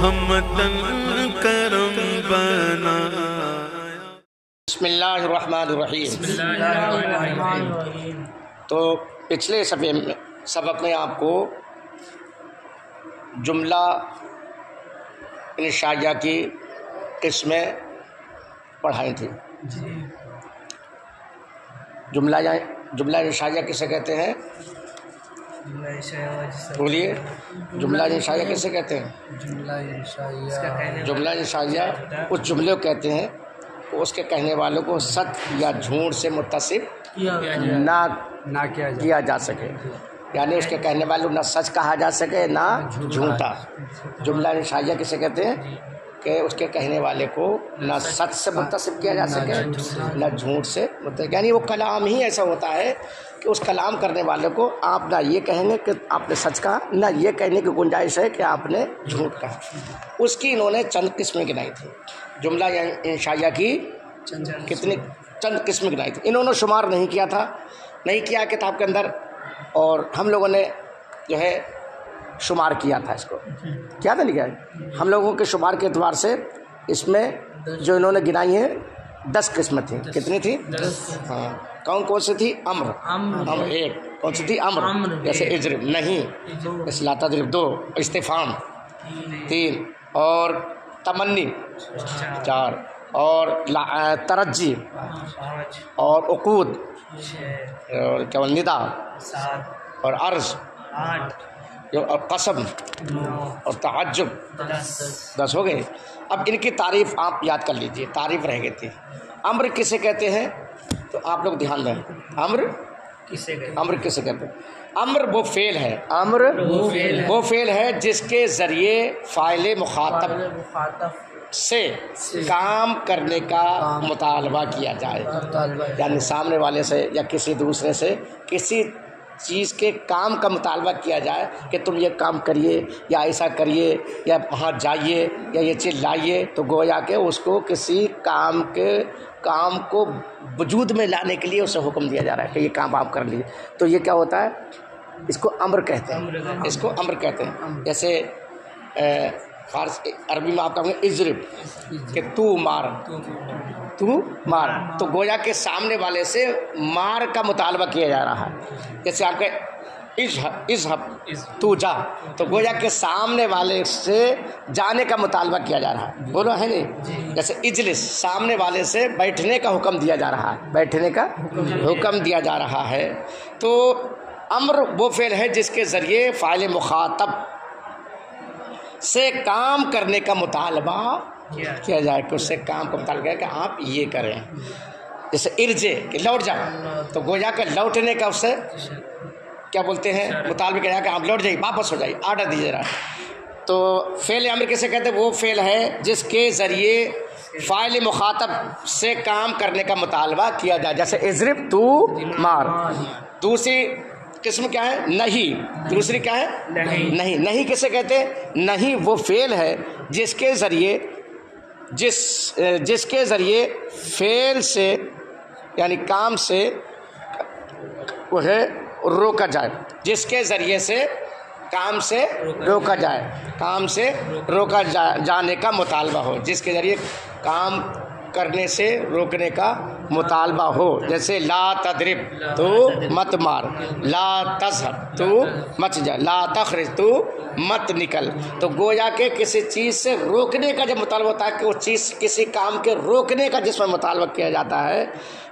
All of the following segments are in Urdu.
ہمتن کرم بنا. بسم اللہ الرحمن الرحیم. تو پچھلے سبق میں آپ کو جملہ انشائیہ کی قسمیں پڑھائی تھیں. جملہ انشائیہ کسے کہتے ہیں؟ بولیے، جملہ انشائیہ کسے کہتے ہیں؟ جملہ انشائیہ اس جملے کو کہتے ہیں اس کے کہنے والوں کو سچ یا جھوٹ سے متصف نہ کیا جا سکے، یعنی اس کے کہنے والوں نہ سچ کہا جا سکے نہ جھوٹا. جملہ انشائیہ کسے کہتے ہیں؟ کہ اس کے کہنے والے کو نہ سچ سے متصف کیا جا سکے نہ جھوٹ سے متصف، یعنی وہ کلام ہی ایسا ہوتا ہے کہ اس کلام کرنے والے کو آپ نہ یہ کہیں گے کہ آپ نے سچ کہا نہ یہ کہنے کی گنجائش ہے کہ آپ نے جھوٹ کہا. اس کی انہوں نے چند قسمیں گنائی تھیں. جملہ انشائیہ کی چند قسمیں گنائی تھیں. انہوں نے شمار نہیں کیا کتاب کے اندر، اور ہم لوگوں نے جو ہے شمار کیا تھا. اس کو کیا تھا لکھا ہے ہم لوگوں کے شمار کے اعتبار سے اس میں جو انہوں نے گنائی ہیں 10 قسمیں تھیں. کتنی تھی؟ 10. ہاں. کون سی تھی؟ امر ایک. کون سی تھی؟ امر. جیسے اجرب نہیں، جیسے لا تضرب 2، استفہام 3، اور تمنی 4، اور ترجی، اور عقود، اور کیا ندا، اور عرض، اور قسم، اور تعجب. 10 ہو گئے. اب ان کی تعریف آپ یاد کر لیجئے، تعریف رہ گئی تھی. امر کسے کہتے ہیں؟ تو آپ لوگ دھیان دیں. امر کسے کہتے ہیں؟ امر وہ فعل ہے، وہ فعل ہے جس کے ذریعے فاعل مخاطب سے کام کرنے کا مطالبہ کیا جائے، یعنی سامنے والے سے یا کسی دوسرے سے کسی چیز کے کام کا مطالبہ کیا جائے کہ تم یہ کام کریے یا ایسا کریے یا وہاں جائیے یا یہ چیز لائیے. تو گویا کہ اس کو کسی کام کو وجود میں لانے کے لیے اسے حکم دیا جا رہا ہے کہ یہ کام آپ کر لیجیے. تو یہ کیا ہوتا ہے؟ اس کو امر کہتے ہیں. جیسے عربی میں آپ کہیں گے اضرب، کہ تو مار. تو گویا کے سامنے والے سے مار کا مطالبہ کیا جا رہا ہے. جیسے آپ کہیں اذهب، تو جا، تو گویا کے سامنے والے سے جانے کا مطالبہ کیا جا رہا ہے. بولو ہے نہیں؟ جیسے اجلس، سامنے والے سے بیٹھنے کا حکم دیا جا رہا ہے. تو امر وہ فعل ہے جس کے ذریعے فاعل مخاطب سے کام کرنے کا مطالبہ کیا جائے، کہ اس سے کام کا مطالبہ کیا کہ آپ یہ کریں. جیسے ارجع، کہ لوٹ جاؤ، تو گویا کہ لوٹنے کا اس سے کیا بولتے ہیں مطالبہ کیا جائے کہ آپ لوٹ جائیے، واپس ہو جائیے، آرڈر دیجیے رہا. تو فعل امر کسے کہتے ہیں؟ وہ فعل ہے جس کے ذریعے فاعل مخاطب سے کام کرنے کا مطالبہ کیا جائے. جیسے اضرب، تو مار. دوسری قسم کیا ہے؟ نہیں. دوسری کیا ہے؟ نہیں کسے کہتے ہیں؟ نہیں وہ فعل ہے جس کے ذریعے فعل سے یعنی کام سے وہ ہے روکا جائے، جس کے ذریعے سے کام سے روکا جانے کا مطالبہ ہو، جس کے ذریعے کام کرنے سے روکنے کا مطالبہ ہو. جیسے لا تضرب، تو مت مار. لا تذهب، تو مت جا. لا تخرج، تو مت نکل. تو گویا کہ کسی چیز سے روکنے کا جب مطالبہ ہوتا ہے کہ وہ چیز کسی کام کے روکنے کا جس میں مطالبہ کیا جاتا ہے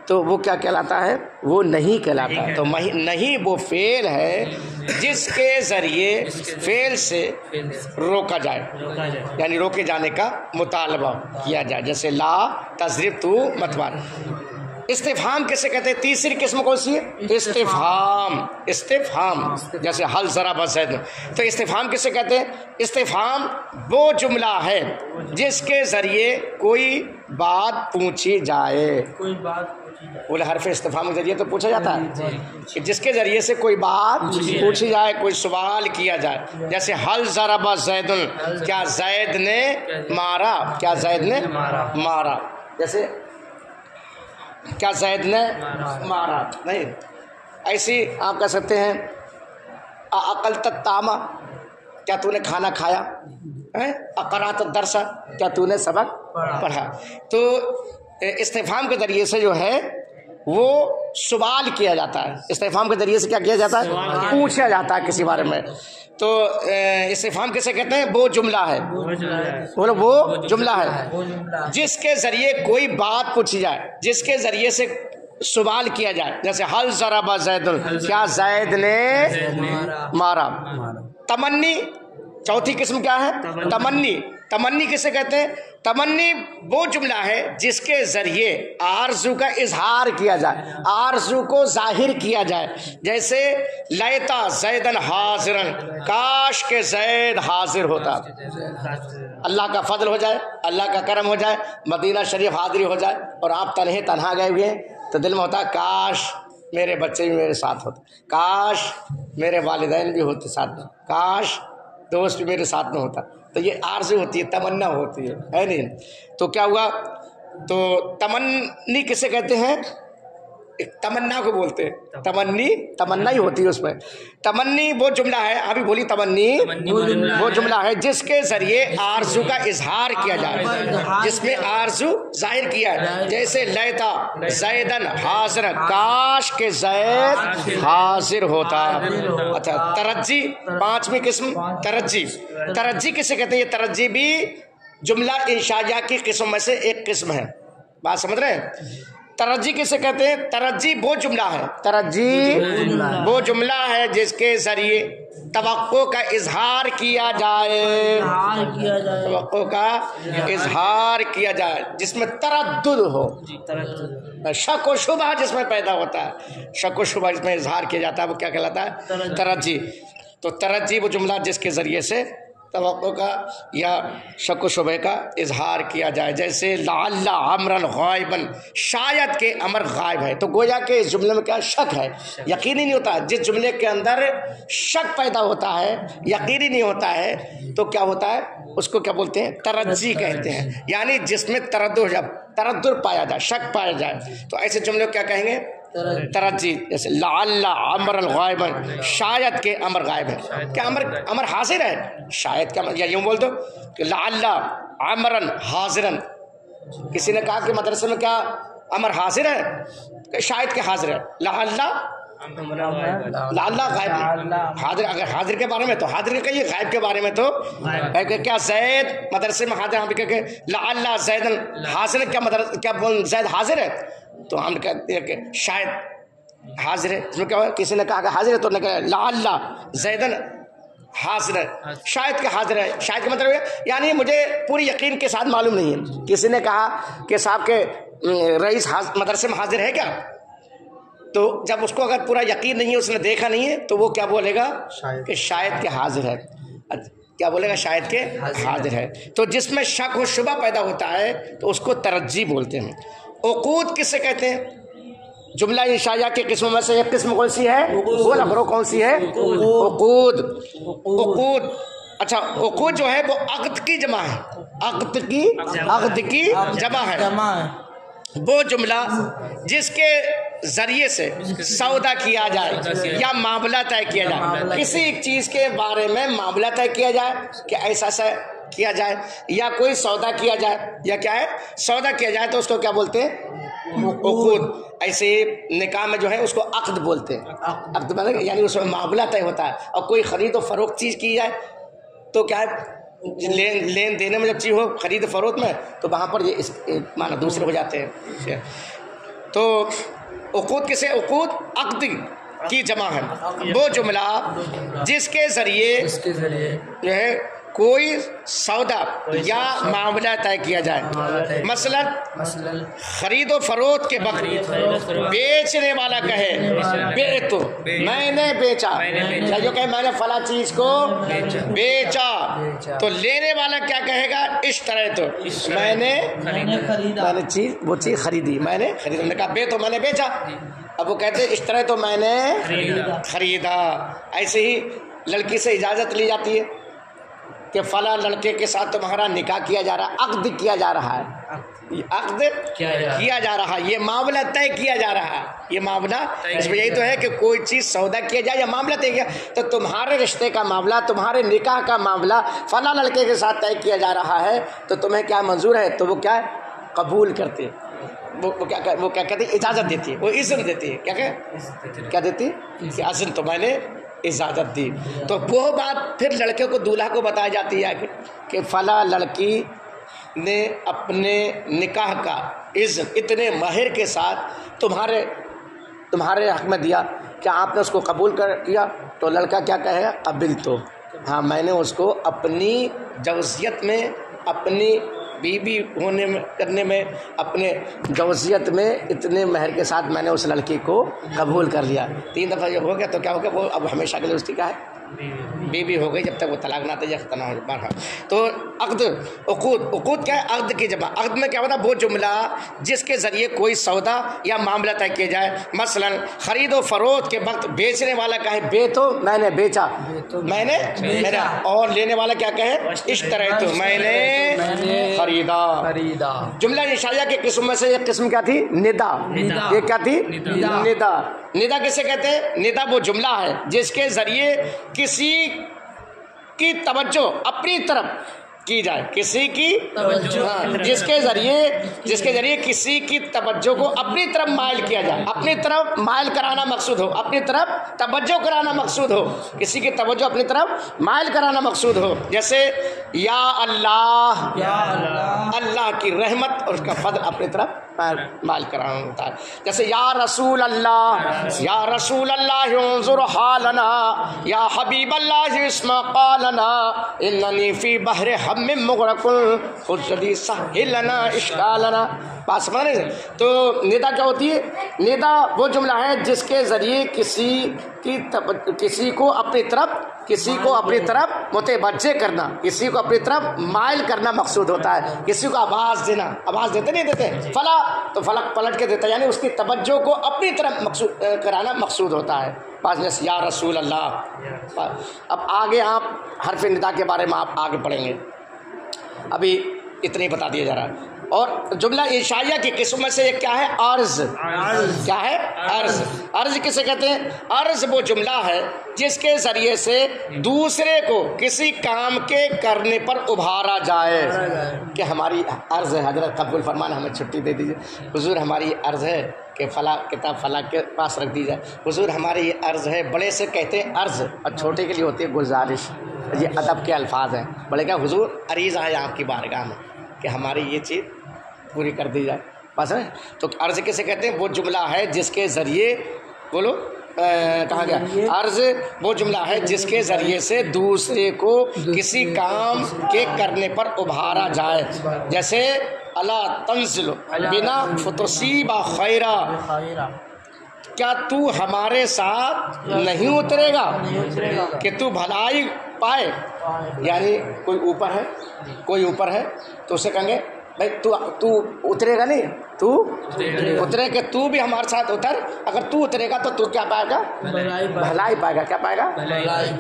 تو وہ کیا کہلاتا ہے؟ وہ نہیں کہلاتا ہے. تو نہیں وہ فعل ہے جس کے ذریعے فعل سے روکا جائے، یعنی روکے جانے کا مطالبہ کیا جائے. جیسے لا تضرب، تو مت مار. استفہام کسے کہتے ہیں؟ تیسری قسم کون سی ہے؟ استفہام. جیسے حل ضرب زید، تو استفہام کسے کہتے ہیں؟ استفہام وہ جملہ ہے جس کے ذریعے کوئی بات پوچھی جائے. بولے حرف استفہام کے ذریعے تو پوچھا جاتا ہے کہ جس کے ذریعے سے کوئی بات پوچھی جائے، کوئی سوال کیا جائے. جیسے حل ضرب زید، کیا زید نے مارا؟ جیسے کیا زید نے مارا؟ نہیں. ایسی آپ کہہ سکتے ہیں اکلت الطعام، کیا تو نے کھانا کھایا؟ اقرأت الدرس، کیا تو نے سبق پڑھا؟ تو استفہام کے ذریعے سے جو ہے وہ سوال کیا جاتا ہے، استفہام کے ذریعے سے کیا کیا جاتا ہے؟ پوچھا جاتا ہے کسی بارے میں۔ تو استفہام کیسے کہتے ہیں؟ وہ جملہ ہے، بولو وہ جملہ ہے جس کے ذریعے کوئی بات پوچھی جائے، جس کے ذریعے سے سوال کیا جائے، جیسے حل ضرب زید، کیا زید نے مارا۔ تمنی چوتھی قسم کیا ہے؟ تمنی۔ تمنی کسے کہتے ہیں؟ تمنی وہ جملہ ہے جس کے ذریعے آرزو کا اظہار کیا جائے، آرزو کو ظاہر کیا جائے، جیسے لیتا زیدن حاضرن، کاش کہ زید حاضر ہوتا، اللہ کا فضل ہو جائے، اللہ کا کرم ہو جائے، مدینہ شریف حاضری ہو جائے اور آپ تنہا گئے ہوئے ہیں، تو دل میں ہوتا ہے کاش میرے بچے بھی میرے ساتھ ہوتے، کاش میرے والدین بھی ہوتے ساتھ میں، کاش دوست بھی میرے ساتھ میں ہوتا۔ تو یہ آرزو ہوتی ہے، تمنا ہوتی ہے نہیں؟ تو کیا ہوا؟ تو تمنی کسے کہتے ہیں؟ تمنا کو بولتے ہیں، تمنی تمنا ہی ہوتی ہے اس میں۔ تمنی وہ جملہ ہے، ابھی بولی تمنی وہ جملہ ہے جس کے ذریعے آرزو کا اظہار کیا جائے، جس میں آرزو ظاہر کیا ہے، جیسے لیتا زیدن حاضر، کاش کہ زید حاضر ہوتا۔ اچھا ترجی، پانچویں قسم ترجی۔ ترجی کسے کہتے ہیں؟ یہ ترجی بھی جملہ انشائیہ کی قسم میں سے ایک قسم ہے، بات سمجھ رہے ہیں؟ ترجی کسے کہتے ہیں؟ ترجی وہ جملہ ہے، ترجی وہ جملہ ہے جس کے ذریعے توقع کا اظہار کیا جائے، توقع کا اظہار کیا جائے، جس میں تردد ہو، شک و شبہ جس میں پیدا ہوتا ہے، شک و شبہ جس میں اظہار کیا جاتا ہے، وہ کیا کہلاتا ہے؟ ترجی۔ تو ترجی وہ جملہ جس کے ذریعے سے توقع کا یا شک و شبہ کا اظہار کیا جائے، جیسے لعل امرا غائبا، شاید کہ امر غائب ہے، تو گویا کہ اس جملے میں کیا شک ہے، یقینی نہیں ہوتا۔ جس جملے کے اندر شک پیدا ہوتا ہے، یقینی نہیں ہوتا ہے، تو کیا ہوتا ہے؟ اس کو کیا بولتے ہیں؟ ترجی کہتے ہیں، یعنی جس میں تردد پایا جائے، شک پایا جائے، تو ایسے جملے کو کیا کہیں گے؟ ترجی۔ جیسے لعل امرا غائبا، شاید کہ امر غائب ہے، کیا امر حاضر ہے؟ شاید کیا، یا یوں بول دو کہ لعل امرا حاضرا، کسی نے کہا کہ مدرسے میں کیا امر حاضر ہے؟ کہ شاید کہ حاضر ہے، لعل غائب حاضر، اگر حاضر کے بارے میں تو حاضر کے کہیے، غائب کے بارے میں تو کیا زید مدرسے میں حاضر، ہم کہ لعل زیدن حاضر، کیا مدرسہ کیا زید حاضر ہے؟ تو ہم کہتے ہیں کہ شاید حاضر ہے، اس میں کیا ہوا؟ کسی نے کہا کہ حاضر ہے تو نے کہا لعل زیدن حاضر ہے، شاید کہ حاضر ہے، شاید کا مطلب ہے یعنی مجھے پوری یقین کے ساتھ معلوم نہیں ہے۔ کسی نے کہا کہ صاحب کے رئیس مدرسے میں حاضر ہے کیا، تو جب اس کو اگر پورا یقین نہیں ہے، اس نے دیکھا نہیں ہے، تو وہ کیا بولے گا؟ کہ شاید کہ حاضر ہے، کیا بولے گا؟ شاید کہ حاضر ہے۔ تو جس میں شک و شبہ پیدا ہوتا ہے تو اس کو ترجی بولتے ہیں۔ عقود کس سے کہتے ہیں؟ جملہ انشائیہ کی قسموں میں سے ایک قسم کون سی ہے؟ بولا کرو کون سی ہے؟ عقود۔ عقود، اچھا عقود جو ہے وہ عقد کی جمع ہے، عقد کی جمع ہے، وہ جملہ جس کے ذریعے سے سودا کیا جائے یا معاملہ طے کیا جائے، کسی ایک چیز کے بارے میں معاملہ طے کیا جائے کہ ایسا سا کیا جائے، یا کوئی سودا کیا جائے، یا کیا ہے سودا کیا جائے، تو اس کو کیا بولتے ہیں؟ عقود۔ ایسے نکاح میں جو ہے اس کو عقد بولتے ہیں، عقد مطلب یعنی اس میں معاملہ طے ہوتا ہے، اور کوئی خرید و فروخت چیز کی جائے تو کیا ہے لین دینے میں جب چیز ہو خرید فروخت میں، تو وہاں پر یہ معنی دوسرے ہو جاتے ہیں۔ تو عقود کسے؟ عقود عقد کی جمع ہے، وہ جملہ جس کے ذریعے جو ہے کوئی سودا یا معاملہ طے کیا جائے، مثلا خرید و فروخت کے وقت بیچنے والا کہے بیعت، میں نے بیچا، یا جو کہے میں نے فلاں چیز کو بیچا، تو لینے والا کیا کہے گا؟ اشتریت، میں نے چیز وہ چیز خریدی، میں نے خریدا، نے کہا بیعت، میں نے بیچا، اب وہ کہتے اشتریت، میں نے خریدا۔ ایسے ہی لڑکی سے اجازت لی جاتی ہے کہ فلاں لڑکے کے ساتھ تمہارا نکاح کیا جا رہا ہے، عقد کیا جا رہا ہے، عقد کیا جا رہا، یہ معاملہ طے کیا جا رہا، یہ معاملہ اس میں یہی تو ہے کہ کوئی چیز سودا کیا جائے یا معاملہ طے کیا، تو تمہارے رشتے کا معاملہ، تمہارے نکاح کا معاملہ فلاں لڑکے کے ساتھ طے کیا جا رہا ہے، تو تمہیں کیا منظور ہے؟ تو وہ کیا قبول کرتے، وہ کیا کہتے ہیں؟ اجازت دیتی ہے، وہ اذن دیتی ہے، کیا دیتی ہے؟ کہ اذن تو میں نے اجازت دی۔ تو وہ بات پھر لڑکے کو، دولہا کو بتائی جاتی ہے کہ فلاں لڑکی نے اپنے نکاح کا اذن اتنے مہر کے ساتھ تمہارے حق میں دیا، کیا آپ نے اس کو قبول کیا؟ تو لڑکا کیا کہے گا؟ قبل تو ہاں، میں نے اس کو اپنی جوزیت میں، اپنی بیوی ہونے میں کرنے میں، اپنے جوزیت میں اتنے مہر کے ساتھ میں نے اس لڑکی کو قبول کر لیا۔ 3 دفعہ جب ہو گیا تو کیا ہو گیا؟ وہ اب ہمیشہ کے لیے اس کی کیا ہے؟ بیوی ہو گئی، جب تک وہ طلاق نہ دے ختم ہو جائے۔ تو عقد، عقود کیا ہے؟ عقد کی جمع۔ عقد میں کیا ہوتا ہے؟ وہ جملہ جس کے ذریعے کوئی سودا یا معاملہ طے کیا جائے، مثلا خرید و فروخت کے وقت بیچنے والا کہے بے تو میں نے بیچا، میں نے میرا، اور لینے والا کیا کہے؟ اشتریت تو میں نے خریدا۔ جملہ انشائیہ کی قسم میں سے ایک قسم کیا تھی؟ ندا۔ یہ کیا تھی؟ ندا۔ ندا کسے کہتے ہیں؟ ندا وہ جملہ ہے جس کے ذریعے کسی کی توجہ اپنی طرف کی جائے، کسی کی توجہ، جس کے ذریعے کسی کی توجہ کو اپنی طرف مائل کیا جائے، اپنی طرف مائل کرانا مقصود ہو، اپنی طرف توجہ کرانا مقصود ہو، کسی کی توجہ اپنی طرف مائل کرانا مقصود ہو۔ جیسے یا اللہ، اللہ کی رحمت اور اس کا فضل اپنی طرف مائل کرانا ہوتا ہے۔ جیسے یا رسول اللہ، یا رسول اللہ انظر حالنا، یا حبیب اللہ اسمع قالنا، اننی فی بحر ہم مغرق خذ یدی سہل لنا اشکالنا۔ بات سمجھ رہے ہیں؟ تو ندا کیا ہوتی ہے؟ ندا وہ جملہ ہے جس کے ذریعے کسی کو اپنی طرف متوجہ کرنا، کسی کو اپنی طرف مائل کرنا مقصود ہوتا ہے، کسی کو آواز دینا، آواز دیتے نہیں دیتے فلا تو فلک پلٹ کے دیتا، یعنی اس کی توجہ کو اپنی طرف کرانا مقصود ہوتا ہے۔ پاس جیسے یا رسول اللہ۔ اب آگے آپ حرف ندا کے بارے میں آپ آگے پڑھیں گے، ابھی اتنا ہی بتا دیا جا رہا ہے۔ اور جملہ انشائیہ کی قسم میں سے ایک کیا ہے؟ عرض۔ کیا ہے؟ عرض۔ عرض کسے کہتے ہیں؟ عرض وہ جملہ ہے جس کے ذریعے سے دوسرے کو کسی کام کے کرنے پر ابھارا جائے کہ ہماری عرض ہے، حضرت قبول فرمانا، ہمیں چھٹی دے دیجیے، حضور ہماری عرض ہے کہ فلاں کتاب فلاں کے پاس رکھ دی جائے، حضور ہماری یہ عرض ہے۔ بڑے سے کہتے ہیں عرض، اور چھوٹے کے لیے ہوتی ہے گزارش، یہ ادب کے الفاظ ہیں۔ بڑے کیا حضور عریضہ ہے آپ کی بارگاہ میں کہ ہماری یہ چیز پوری کر دی جائے، بس ہے۔ تو عرض کسے کہتے ہیں؟ وہ جملہ ہے جس کے ذریعے، بولو کہا گیا، عرض وہ جملہ ہے جس کے ذریعے سے دوسرے کو کسی کام کے کرنے پر ابھارا جائے۔ جیسے الا تنزل بنا فتصیب خیرا، کیا تو ہمارے ساتھ نہیں اترے گا کہ تو بھلائی پائے؟ یعنی کوئی اوپر ہے تو اسے کہیں گے بھائی تو اترے گا نہیں، تو اترے کہ تو بھی ہمارے ساتھ اتر، اگر تو اترے گا تو کیا پائے گا؟ بھلائی پائے گا۔ کیا پائے گا؟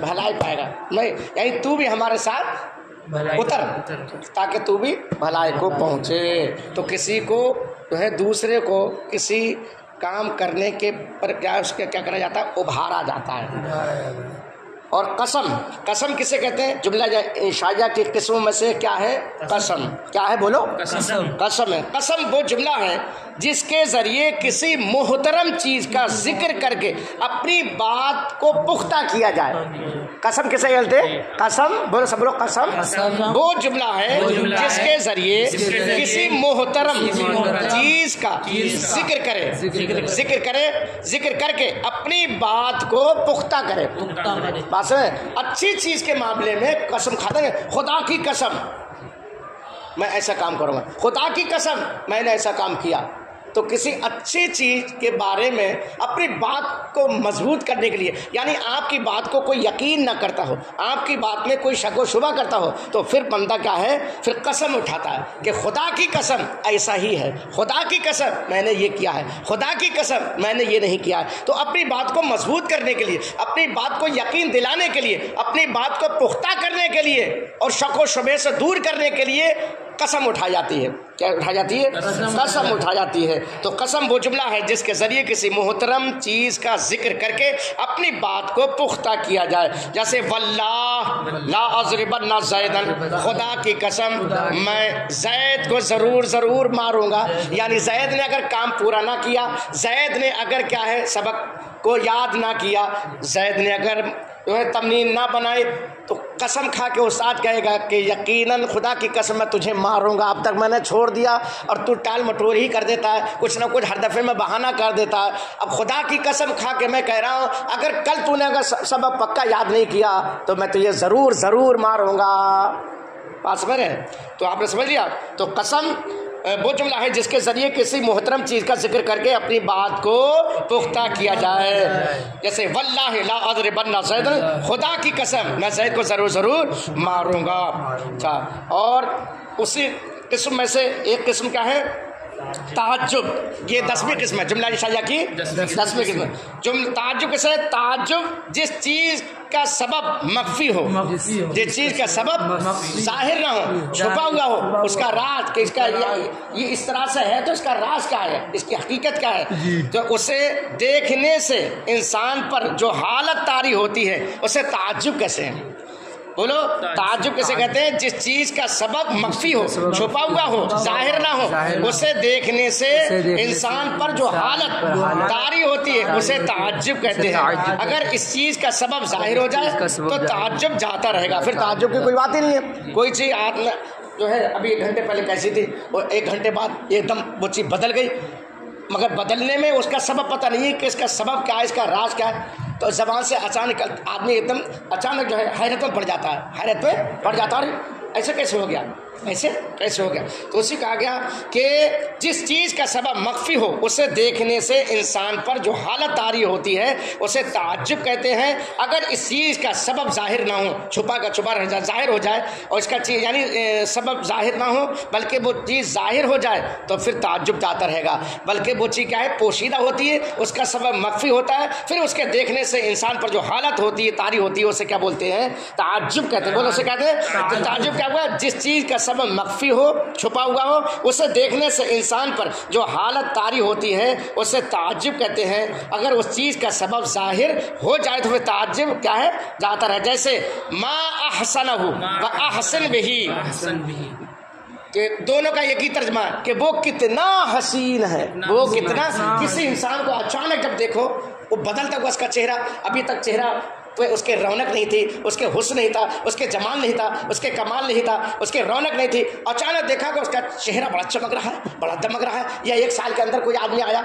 بھلائی پائے گا۔ نہیں، یعنی تو بھی ہمارے ساتھ اتر تاکہ تو بھی بھلائی کو پہنچے۔ تو کسی کو جو ہے دوسرے کو کسی کام کرنے کے پر اس کے کیا کرا جاتا ہے؟ ابھارا جاتا ہے۔ اور قسم کسے کہتے ہیں؟ جملہ انشائیہ کی قسموں میں سے کیا ہے؟ قسم۔ کیا ہے؟ بولو۔ قسم ہے۔ قسم وہ جملہ ہے جس کے ذریعے کسی محترم چیز کا ذکر کر کے اپنی بات کو پختہ کیا جائے۔ قسم کسے کہتے ہیں؟ قسم، بولو سب لوگ، قسم وہ جملہ ہے جس کے ذریعے کسی محترم چیز کا ذکر کر کے اپنی بات کو پختہ کرے۔ اچھی چیز کے معاملے میں قسم کھاتے ہیں، خدا کی قسم میں ایسا کام کروں گا، خدا کی قسم میں نے ایسا کام کیا۔ تو کسی اچھی چیز کے بارے میں اپنی بات کو مضبوط کرنے کے لیے، یعنی آپ کی بات کو کوئی یقین نہ کرتا ہو، آپ کی بات میں کوئی شک و شبہ کرتا ہو، تو پھر بندہ کیا ہے؟ پھر قسم اٹھاتا ہے کہ خدا کی قسم ایسا ہی ہے، خدا کی قسم میں نے یہ کیا ہے، خدا کی قسم میں نے یہ نہیں کیا ہے۔ تو اپنی بات کو مضبوط کرنے کے لیے، اپنی بات کو یقین دلانے کے لیے، اپنی بات کو پختہ کرنے کے لیے اور شک و شبہ سے دور کرنے کے لیے قسم اٹھائی جاتی ہے. کیا اٹھائی جاتی ہے؟ قسم اٹھائی جاتی ہے. تو قسم وہ جملہ ہے جس کے ذریعے کسی محترم چیز کا ذکر کر کے اپنی بات کو پختہ کیا جائے. جیسے واللہ لا اضربن زیدن، خدا کی قسم میں زید کو ضرور ضرور ماروں گا. یعنی زید نے اگر کام پورا نہ کیا، زید نے اگر کیا ہے سبق کو یاد نہ کیا، زید نے اگر تمرین نہ بنائے، تو قسم کھا کے استاد کہے گا کہ یقیناً خدا کی قسم میں تجھے ماروں گا. اب تک میں نے چھوڑ دیا اور تو ٹال مٹور ہی کر دیتا ہے، کچھ نہ کچھ ہر دفعے میں بہانہ کر دیتا ہے. اب خدا کی قسم کھا کے میں کہہ رہا ہوں اگر کل تو نے اگر سبق پکا یاد نہیں کیا تو میں تجھے ضرور ضرور ماروں گا. بات سمجھ رہے ہیں؟ تو آپ نے سمجھ لیا. تو قسم وہ جملہ ہے جس کے ذریعے کسی محترم چیز کا ذکر کر کے اپنی بات کو پختہ کیا جائے. جیسے واللہ لا اضربن زید، خدا کی قسم میں زید کو ضرور ضرور ماروں گا. اچھا، اور اسی قسم میں سے ایک قسم کیا ہے؟ تعجب. یہ 10ویں قسم ہے جملہ انشائیہ کی 10ویں قسم. تعجب کیسے؟ تعجب جس چیز کا سبب مخفی ہو، جس چیز کا سبب ظاہر نہ ہو، چھپا ہوا ہو، اس کا راز کہ اس کا یہ اس طرح سے ہے تو اس کا راز کیا ہے، اس کی حقیقت کیا ہے. تو اسے دیکھنے سے انسان پر جو حالت طاری ہوتی ہے اسے تعجب کیسے ہے؟ بولو، تعجب کیسے کہتے ہیں؟ جس چیز کا سبب مخفی ہو، چھپا ہوا ہو، ظاہر نہ ہو، اسے دیکھنے سے انسان پر جو حالت طاری ہوتی ہے اسے تعجب کہتے ہیں. اگر اس چیز کا سبب ظاہر ہو جائے تو تعجب جاتا رہے گا، پھر تعجب کی کوئی بات ہی نہیں ہے. کوئی چیز آپ نے جو ہے ابھی 1 گھنٹے پہلے کیسی تھی اور 1 گھنٹے بعد ایک دم وہ چیز بدل گئی، مگر بدلنے میں اس کا سبب پتہ نہیں ہے کہ اس کا سبب کیا ہے، اس کا راز کیا ہے. تو زبان سے اچانک آدمی ایک دم اچانک جو ہے حیرت میں پڑ جاتا ہے، حیرت میں پڑ جاتا ہے. ایسے کیسے ہو گیا، ایسے کیسے ہو گیا؟ تو اسی کہا گیا کہ جس چیز کا سبب مخفی ہو اسے دیکھنے سے انسان پر جو حالت طاری ہوتی ہے اسے تعجب کہتے ہیں. اگر اس چیز کا سبب ظاہر نہ ہو، چھپا کا چھپا رہ جائے، ظاہر ہو جائے، اور اس کا چیز یعنی سبب ظاہر نہ ہو بلکہ وہ چیز ظاہر ہو جائے تو پھر تعجب جاتا رہے گا. بلکہ وہ چیز کیا ہے؟ پوشیدہ ہوتی ہے، اس کا سبب مخفی ہوتا ہے، پھر اس کے دیکھنے سے انسان پر جو حالت ہوتی ہے، طاری ہوتی ہے، اسے کیا بولتے ہیں؟ تعجب کہتے ہیں. بولو اسے کہتے ہیں. تو تعجب کیا ہوا؟ جس چیز کا سبب مخفی ہو، چھپا ہوا ہو، اسے دیکھنے سے انسان پر جو حالت طاری ہوتی ہے اسے تعجب کہتے ہیں. اگر اس چیز کا سبب ظاہر ہو جائے تو پھر تعجب کیا ہے؟ جاتا رہے. جیسے ما احسنہ و احسن بہی، کہ دونوں کا ایک ہی ترجمہ ہے کہ وہ کتنا حسین ہے. وہ کتنا، کسی انسان کو اچانک جب دیکھو وہ بدلتا ہوا اس کا چہرہ، ابھی تک چہرہ اس کے رونق نہیں تھی، اس کے حسن نہیں تھا، اس کے جمال نہیں تھا، اس کے کمال نہیں تھا، اس کے رونق نہیں تھی، اچانک دیکھا کہ اس کا چہرہ بڑا چمک رہا ہے، بڑا دمک رہا ہے. یا 1 سال کے اندر کوئی آدمی آیا،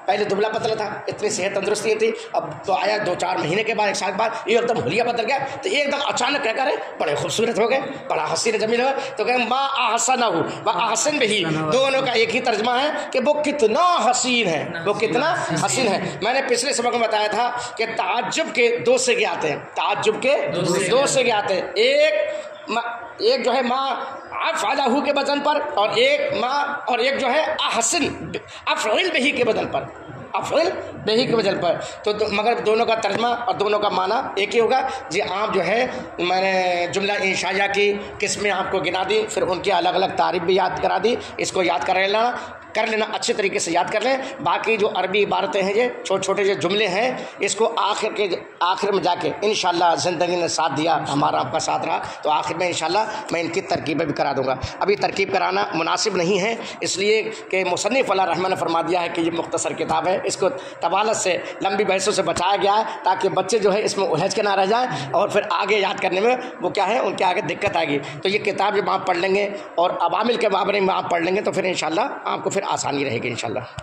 پہلے دبلا پتلا تھا، اتنی صحت تندرستی نہیں تھی، اب تو آیا 2-4 مہینے کے بعد، 1 سال کے بعد ایک دم حلیہ بدل گیا، تو ایک دم اچانک کہہ کر بڑے خوبصورت ہو گئے، بڑا حسین جمیل ہو گئے. تو کہ ما احسنہ و احسن بہی، دونوں کا ایک ہی ترجمہ ہے کہ وہ کتنا حسین ہے، وہ کتنا حسین ہے. میں نے پچھلے سبق میں بتایا تھا کہ تعجب کے 2 صیغے آتے ہیں، تعجب کے 2 صیغے آتے ہیں. ایک جو ہے ما افعلہ کے بدن پر، اور ایک جو ہے احسن افعل بہی کے بدن پر، افعل بہی کے بدن پر. تو مگر دونوں کا ترجمہ اور دونوں کا معنی ایک ہی ہوگا. جی آپ جو ہے میں نے جملہ انشائیہ کی قسمیں آپ کو گنا دی، پھر ان کی الگ الگ تعریف بھی یاد کرا دی. اس کو یاد کر لینا اچھے طریقے سے یاد کر لیں. باقی جو عربی عبارتیں ہیں، یہ چھوٹے چھوٹے جو جملے ہیں، اس کو آخر میں جا کے انشاءاللہ زندگی نے ساتھ دیا، ہمارا آپ کا ساتھ رہا، تو آخر میں انشاءاللہ میں ان کی ترکیبیں بھی کرا دوں گا. ابھی ترکیب کرانا مناسب نہیں ہے، اس لیے کہ مصنف اللہ رحمہ نے فرما دیا ہے کہ یہ مختصر کتاب ہے، اس کو طوالت سے، لمبی بحثوں سے بچایا گیا ہے تاکہ بچے جو ہے اس میں الجھ کے نہ رہ جائیں اور پھر آگے یاد کرنے میں وہ کیا ہے، ان کے آگے دقت آئے گی. تو یہ کتاب جب آپ پڑھ لیں گے اور عوامل کے بارے میں آپ پڑھ لیں گے تو پھر انشاءاللہ آپ کو پھر آسانی رہے گی انشاءاللہ.